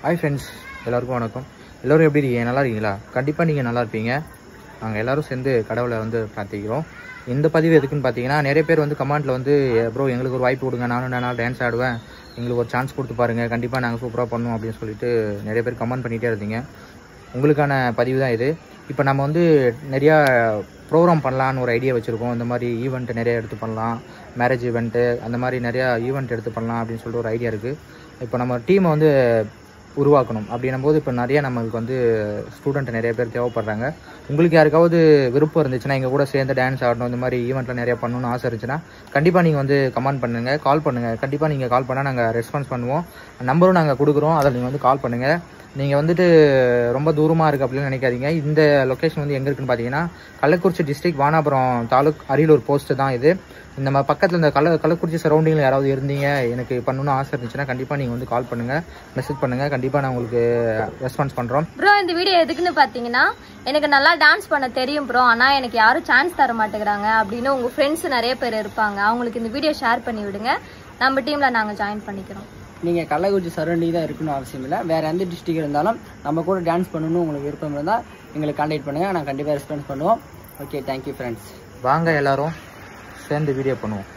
Hi friends, எல்லாருக்கும் வணக்கம். எல்லோரும் எப்படி இருக்கீங்க? நல்லா இருக்கீங்களா? கண்டிப்பாக நீங்கள் நல்லா இருப்பீங்க. நாங்கள் எல்லோரும் சேர்ந்து கடவுளை பிரார்த்திக்கிறோம். இந்த பதிவு எதுக்குன்னு பார்த்தீங்கன்னா, நிறைய பேர் கமெண்ட்டில் ப்ரோ எங்களுக்கு ஒரு வாய்ப்பு கொடுங்க, நானும் நான் டான்ஸ் ஆடுவேன், எங்களுக்கு ஒரு சான்ஸ் கொடுத்து பாருங்கள், கண்டிப்பாக நாங்கள் சூப்பராக பண்ணுவோம் அப்படின்னு சொல்லிட்டு நிறைய பேர் கமெண்ட் பண்ணிகிட்டே இருந்தீங்க. உங்களுக்கான பதிவு தான் இது. இப்போ நம்ம நிறையா ப்ரோக்ராம் பண்ணலான்னு ஒரு ஐடியா வச்சுருக்கோம். இந்த மாதிரி ஈவெண்ட் நிறைய எடுத்து பண்ணலாம், மேரேஜ் ஈவெண்ட்டு அந்த மாதிரி நிறையா ஈவெண்ட் எடுத்து பண்ணலாம் அப்படின்னு சொல்லிட்டு ஒரு ஐடியா இருக்குது. இப்போ நம்ம டீமை உருவாக்கணும் அப்படின்னும் போது இப்போ நிறைய நம்மளுக்கு ஸ்டூடெண்ட் நிறைய பேர் தேவைப்படுறாங்க. உங்களுக்கு யாருக்காவது விருப்பம் இருந்துச்சுன்னா எங்கள் கூட சேர்ந்து டான்ஸ் ஆடணும், இந்த மாதிரி ஈவெண்ட்டில் நிறையா பண்ணணும்னு ஆசை இருந்துச்சுன்னா கண்டிப்பாக நீங்கள் கமெண்ட் பண்ணுங்கள், கால் பண்ணுங்கள். கண்டிப்பாக நீங்கள் கால் பண்ணால் நாங்கள் ரெஸ்பான்ஸ் பண்ணுவோம். நம்பரும் நாங்கள் கொடுக்குறோம், அதில் நீங்கள் கால் பண்ணுங்கள். நீங்கள் ரொம்ப தூரமாக இருக்குது அப்படின்னு நினைக்காதீங்க. இந்த லொக்கேஷன் எங்கே இருக்குன்னு பார்த்தீங்கன்னா, கள்ளக்குறிச்சி டிஸ்ட்ரிக்ட், வானாபுரம் தாலுக், அரியலூர் போஸ்ட்டு தான் இது. இந்த பக்கத்தில் இந்த கள்ளக்குறிச்சி சரௌண்டிங்கில் யாராவது இருந்தீங்க, எனக்கு பண்ணணும்னு ஆசை இருந்துச்சுன்னா கண்டிப்பாக நீங்கள் கால் பண்ணுங்கள், மெசேஜ் பண்ணுங்கள். கண்டிப்பாக நான் உங்களுக்கு ரெஸ்பான்ஸ் பண்ணுறோம். ப்ரோ, இந்த வீடியோ எதுக்குன்னு பார்த்தீங்கன்னா, எனக்கு நல்லா டான்ஸ் பண்ண தெரியும் ப்ரோ, ஆனால் எனக்கு யாரும் சான்ஸ் தர மாட்டேங்கிறாங்க அப்படின்னு உங்கள் ஃப்ரெண்ட்ஸ் நிறைய பேர் இருப்பாங்க. அவங்களுக்கு இந்த வீடியோ ஷேர் பண்ணி விடுங்க. நம்ம டீமில் நாங்கள் ஜாயின் பண்ணிக்கிறோம். நீங்கள் கள்ளக்குறிச்சி சரௌண்டிங் தான் இருக்கணும் அவசியம் இல்லை, வேறு எந்த டிஸ்ட்ரிக்ட் இருந்தாலும் நம்ம கூட டான்ஸ் பண்ணணும்னு உங்களுக்கு விருப்பம் இருந்தால் எங்களுக்கு கான்டாக்ட் பண்ணுங்கள், நாங்கள் கண்டிப்பாக ரெஸ்பான்ஸ் பண்ணுவோம். Okay, thank you friends. வாங்க எல்லாரும் சேர்ந்து வீடியோ பண்ணுவோம்.